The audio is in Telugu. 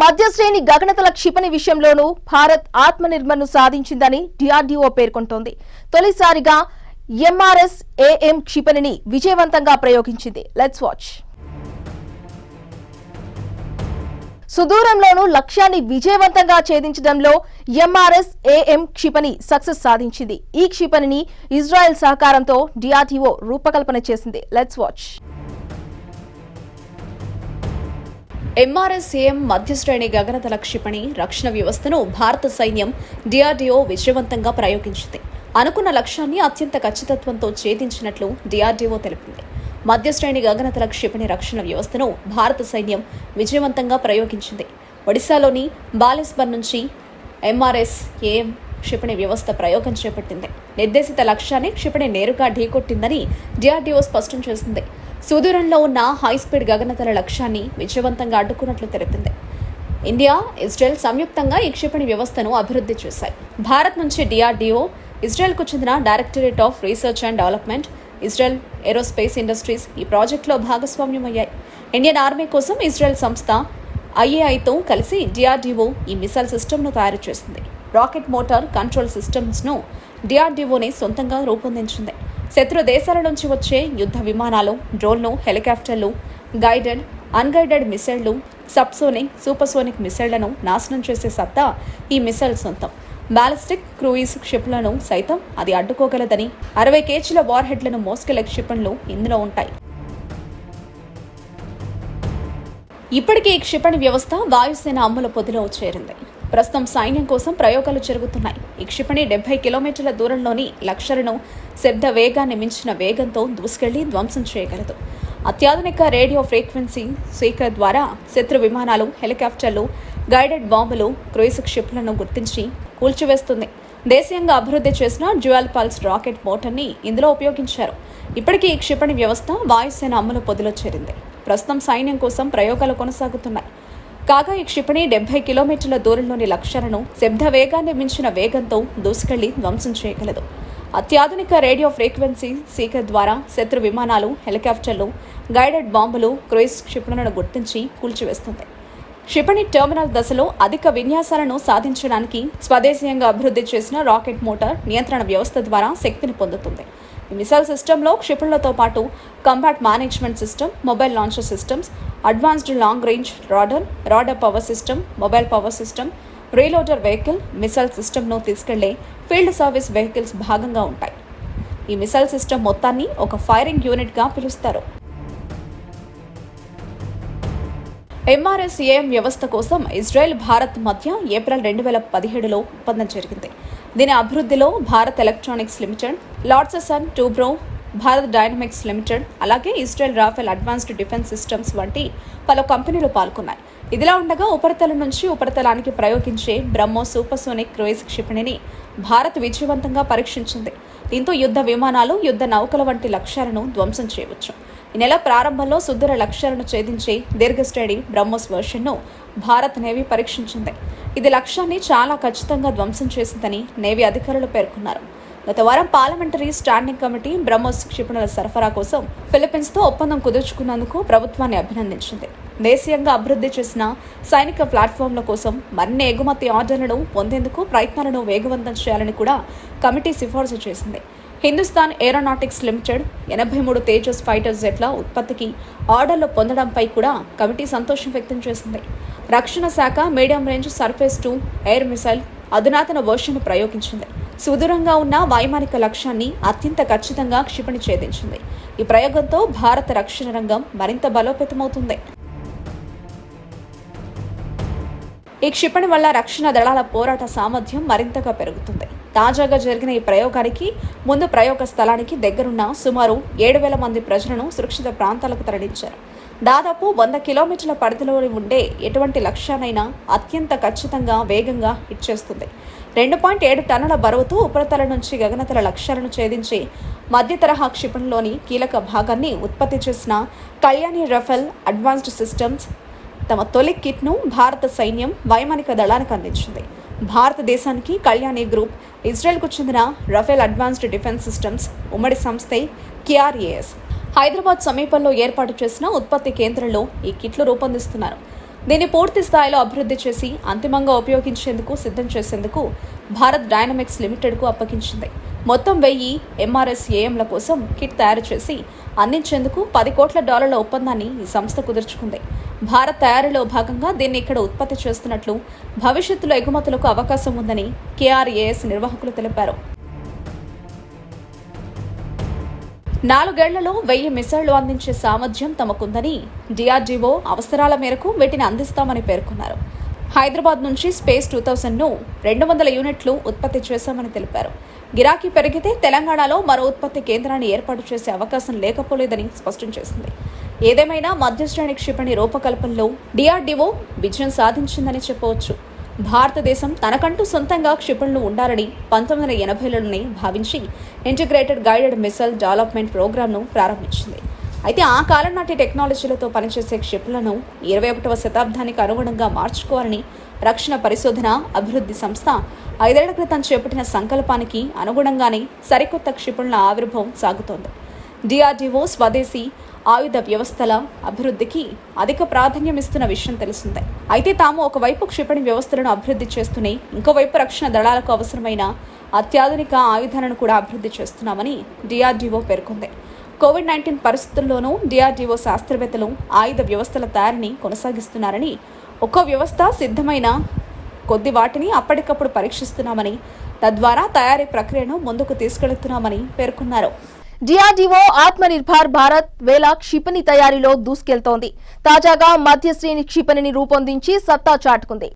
మధ్యశ్రేణి గగనతల క్షిపణి విషయంలోనూ భారత్ ఆత్మనిర్భర్ను సాధించిందని డిఆర్డీఓ పేర్కొంటోంది. తొలిసారిగా ఎంఆర్ఎస్-ఏఎం క్షిపణిని విజయవంతంగా ప్రయోగించింది. Let's watch. సుదూరంలోనూ లక్ష్యాన్ని విజయవంతంగా ఛేదించడంలో ఎంఆర్ఎస్-ఏఎం క్షిపణి సక్సెస్ సాధించింది. ఈ క్షిపణిని ఇజ్రాయెల్ సహకారంతో డిఆర్డీఓ రూపకల్పన చేసింది. Let's watch. ఎంఆర్ఎస్-ఏఎం మధ్యశ్రేణి గగనతల క్షిపణి రక్షణ వ్యవస్థను భారత సైన్యం డిఆర్డీఓ విజయవంతంగా ప్రయోగించింది. అనుకున్న లక్ష్యాన్ని అత్యంత ఖచ్చితత్వంతో ఛేదించినట్లు డిఆర్డీఓ తెలిపింది. మధ్యశ్రేణి గగనతల క్షిపణి రక్షణ వ్యవస్థను భారత సైన్యం విజయవంతంగా ప్రయోగించింది. ఒడిశాలోని బాలేస్బర్ నుంచి ఎంఆర్ఎస్-ఏఎం క్షిపణి వ్యవస్థ ప్రయోగం చేపట్టింది. నిర్దేశిత లక్ష్యాన్ని క్షిపణి నేరుగా ఢీకొట్టిందని డిఆర్డీఓ స్పష్టం చేసింది. సుదూరంలో ఉన్న హైస్పీడ్ గగనతల లక్ష్యాన్ని విజయవంతంగా అడ్డుకున్నట్లు తెలిపింది. ఇండియా, ఇజ్రాయెల్ సంయుక్తంగా ఈ క్షిపణి వ్యవస్థను అభివృద్ధి చేశాయి. భారత్ నుంచి డిఆర్డీఓ, ఇజ్రాయెల్కు చెందిన directorate of research and development, Israel aerospace industries ఈ ప్రాజెక్టులో భాగస్వామ్యమయ్యాయి. ఇండియన్ ఆర్మీ కోసం ఇజ్రాయెల్ సంస్థ ఐఏఐతో కలిసి డిఆర్డీఓ ఈ మిసైల్ సిస్టమ్ను తయారు చేసింది. రాకెట్ మోటార్ కంట్రోల్ సిస్టమ్స్ను డిఆర్డీఓనే సొంతంగా రూపొందించింది. శత్రు దేశాల నుంచి వచ్చే యుద్ధ విమానాలు, డ్రోన్లు, హెలికాప్టర్లు, గైడెడ్, అన్గైడెడ్ మిసైళ్లు, సబ్సోనిక్, సూపర్సోనిక్ మిసైళ్లను నాశనం చేసే సత్తా ఈ మిసైల్ సొంతం. బాలిస్టిక్ క్రూయిజ్ క్షిపణులను సైతం అది అడ్డుకోగలదని 60 కేజీల వార్ హెడ్లను మోసుకెళ్లే క్షిపణులు ఇందులో ఉంటాయి. ఇప్పటికే ఈ క్షిపణి వ్యవస్థ వాయుసేన అమ్ముల పొదిలో చేరింది. ప్రస్తుతం సైన్యం కోసం ప్రయోగాలు జరుగుతున్నాయి. ఈ క్షిపణి 70 కిలోమీటర్ల దూరంలోని లక్ష్యాలను శబ్ద వేగాన్ని మించిన వేగంతో దూసుకెళ్లి ధ్వంసం చేయగలదు. అత్యాధునిక రేడియో ఫ్రీక్వెన్సీ స్పీకర్ ద్వారా శత్రు విమానాలు, హెలికాప్టర్లు, గైడెడ్ బాంబులు, క్రూయిజ్ క్షిపణులను గుర్తించి కూల్చివేస్తుంది. దేశీయంగా అభివృద్ధి చేసిన డ్యూయల్ పల్స్ రాకెట్ మోటార్ని ఇందులో ఉపయోగించారు. ఇప్పటికీ ఈ క్షిపణి వ్యవస్థ వాయుసేన అమ్ముల పొదిలో చేరింది. ప్రస్తుతం సైన్యం కోసం ప్రయోగాలు కొనసాగుతున్నాయి. కాగా ఈ క్షిపణి 70 కిలోమీటర్ల దూరంలోని లక్ష్యాలను శబ్ద వేగాన్ని మించిన వేగంతో దూసుకెళ్లి ధ్వంసం చేయగలదు. అత్యాధునిక రేడియో ఫ్రీక్వెన్సీ స్పీకర్ ద్వారా శత్రు విమానాలు, హెలికాప్టర్లు, గైడెడ్ బాంబులు, క్రూయిజ్ క్షిపణులను గుర్తించి కూల్చివేస్తుంది. క్షిపణి టెర్మినల్ దశలో అధిక విన్యాసాలను సాధించడానికి స్వదేశీయంగా అభివృద్ధి చేసిన రాకెట్ మోటార్ నియంత్రణ వ్యవస్థ ద్వారా శక్తిని పొందుతుంది. ఈ మిసైల్ సిస్టంలో క్షిపణులతో పాటు combat management system, mobile launcher systems, advanced long range radar power system, mobile power system, reloader vehicle, missile సిస్టమ్ను తీసుకెళ్లే ఫీల్డ్ సర్వీస్ వెహికల్స్ భాగంగా ఉంటాయి. ఈ మిసైల్ సిస్టమ్ మొత్తాన్ని ఒక ఫైరింగ్ యూనిట్గా పిలుస్తారు. ఎంఆర్ఎస్-ఏఎం వ్యవస్థ కోసం ఇజ్రాయెల్, భారత్ మధ్య ఏప్రిల్ 2017లో ఒప్పందం జరిగింది. దీని అభివృద్ధిలో Bharat Electronics Limited, Larsen and Toubro, Bharat Dynamics Limited, అలాగే Israel Rafael Advanced Defence Systems వంటి పలు కంపెనీలు పాల్గొన్నాయి. ఇదిలా ఉండగా ఉపరితలం నుంచి ఉపరితలానికి ప్రయోగించే బ్రహ్మోస్ సూపర్సోనిక్ క్రూయిజ్ క్షిపణిని భారత్ విజయవంతంగా పరీక్షించింది. దీంతో యుద్ధ విమానాలు, యుద్ధ నౌకల వంటి లక్ష్యాలను ధ్వంసం చేయవచ్చు. ఈ నెల ప్రారంభంలో సుదూర లక్ష్యాలను ఛేదించే దీర్ఘశ్రేణి బ్రహ్మోస్ వెర్షన్ను భారత్ నేవీ పరీక్షించింది. ఇది లక్ష్యాన్ని చాలా ఖచ్చితంగా ధ్వంసం చేసిందని నేవీ అధికారులు పేర్కొన్నారు. గత వారం పార్లమెంటరీ స్టాండింగ్ కమిటీ బ్రహ్మోస్ క్షిపణుల సరఫరా కోసం ఫిలిప్పీన్స్తో ఒప్పందం కుదుర్చుకున్నందుకు ప్రభుత్వాన్ని అభినందించింది. దేశీయంగా అభివృద్ధి చేసిన సైనిక ప్లాట్ఫామ్ల కోసం మరిన్ని ఎగుమతి ఆర్డర్లను పొందేందుకు ప్రయత్నాలను వేగవంతం చేయాలని కూడా కమిటీ సిఫార్సు చేసింది. Hindustan Aeronautics Limited 83 Tejas fighter జెట్ల ఉత్పత్తికి ఆర్డర్లు పొందడంపై కూడా కమిటీ సంతోషం వ్యక్తం చేసింది. రక్షణ శాఖ medium range surface to air missile అధునాతన వర్షన్ను ప్రయోగించింది. సుదూరంగా ఉన్న వైమానిక లక్ష్యాన్ని అత్యంత ఖచ్చితంగా క్షిపణి ఛేదించింది. ఈ ప్రయోగంతో భారత రక్షణ రంగం మరింత బలోపేతమవుతుంది. ఈ క్షిపణి వల్ల రక్షణ దళాల పోరాట సామర్థ్యం మరింతగా పెరుగుతుంది. తాజాగా జరిగిన ఈ ప్రయోగానికి ముందు ప్రయోగ స్థలానికి దగ్గరున్న సుమారు 7,000 మంది ప్రజలను సురక్షిత ప్రాంతాలకు తరలించారు. దాదాపు 100 కిలోమీటర్ల పరిధిలో ఉండే ఎటువంటి లక్ష్యానైనా అత్యంత ఖచ్చితంగా, వేగంగా హిట్ చేస్తుంది. 2.7 టన్నుల బరువుతో ఉపరితలం నుంచి గగనతల లక్ష్యాలను ఛేదించే మధ్య తరహా క్షిపణిలోని కీలక భాగాన్ని ఉత్పత్తి చేసిన కళ్యాణి రఫెల్ అడ్వాన్స్డ్ సిస్టమ్స్ తమ తొలి కిట్ను భారత సైన్యం వైమానిక దళానికి అందించింది. భారతదేశానికి కళ్యాణి గ్రూప్, ఇజ్రాయెల్కు చెందిన రఫేల్ అడ్వాన్స్డ్ డిఫెన్స్ సిస్టమ్స్ ఉమ్మడి సంస్థే KRAS హైదరాబాద్ సమీపంలో ఏర్పాటు చేసిన ఉత్పత్తి కేంద్రంలో ఈ కిట్లు రూపొందిస్తున్నారు. దీన్ని పూర్తి స్థాయిలో అభివృద్ధి చేసి అంతిమంగా ఉపయోగించేందుకు సిద్ధం చేసేందుకు భారత్ డైనమిక్స్ లిమిటెడ్కు అప్పగించింది. మొత్తం 1000 MRSAMల కోసం కిట్ తయారు చేసి అందించేందుకు $10 కోట్ల ఒప్పందాన్ని ఈ సంస్థ కుదుర్చుకుంది. భారత్ తయారీలో భాగంగా దీన్ని ఇక్కడ ఉత్పత్తి చేస్తున్నట్లు, భవిష్యత్తులో ఎగుమతులకు అవకాశం ఉందని KRAS నిర్వాహకులు తెలిపారు. 4 ఏళ్లలో 1000 మిసైళ్లు అందించే సామర్థ్యం తమకుందని DRDO అవసరాల మేరకు వీటిని అందిస్తామని పేర్కొన్నారు. హైదరాబాద్ నుంచి స్పేస్ 2000ను 200 యూనిట్లు ఉత్పత్తి చేశామని తెలిపారు. గిరాకీ పెరిగితే తెలంగాణలో మరో ఉత్పత్తి కేంద్రాన్ని ఏర్పాటు చేసే అవకాశం లేకపోలేదని స్పష్టం చేసింది. ఏదేమైనా మధ్యశ్రేణి క్షిపణి రూపకల్పనలో DRDO విజయం సాధించిందని చెప్పవచ్చు. భారతదేశం తనకంటూ సొంతంగా క్షిపణులు ఉండాలని 1980లోనే భావించి ఇంటిగ్రేటెడ్ గైడెడ్ మిసైల్ డెవలప్మెంట్ ప్రోగ్రామ్ను ప్రారంభించింది. అయితే ఆ కాలం నాటి టెక్నాలజీలతో పనిచేసే క్షిపణులను 21వ శతాబ్దానికి అనుగుణంగా మార్చుకోవాలని రక్షణ పరిశోధన అభివృద్ధి సంస్థ 5 ఏళ్ల క్రితం చేపట్టిన సంకల్పానికి అనుగుణంగానే సరికొత్త క్షిపణుల ఆవిర్భావం సాగుతోంది. DRDO స్వదేశీ ఆయుధ వ్యవస్థల అభివృద్ధికి అధిక ప్రాధాన్యం ఇస్తున్న విషయం తెలిసిందే. అయితే తాము ఒకవైపు క్షిపణి వ్యవస్థలను అభివృద్ధి చేస్తూనే ఇంకోవైపు రక్షణ దళాలకు అవసరమైన అత్యాధునిక ఆయుధాలను కూడా అభివృద్ధి చేస్తున్నామని DRDO పేర్కొంది. కోవిడ్-19 పరిస్థితుల్లోనూ DRDO శాస్త్రవేత్తలు ఆయుధ వ్యవస్థల తయారీని కొనసాగిస్తున్నారని, ఒక్కో వ్యవస్థ సిద్ధమైన కొద్ది వాటిని అప్పటికప్పుడు పరీక్షిస్తున్నామని, తద్వారా తయారీ ప్రక్రియను ముందుకు తీసుకెళ్తున్నామని పేర్కొన్నారు. DRDO ఆత్మనిర్భర్ భారత్ వేళ క్షిపణి తయారీలో దూసుకెళ్తోంది. తాజాగా మధ్యశ్రేణి క్షిపణిని రూపొందించి సత్తా చాటుకుంది.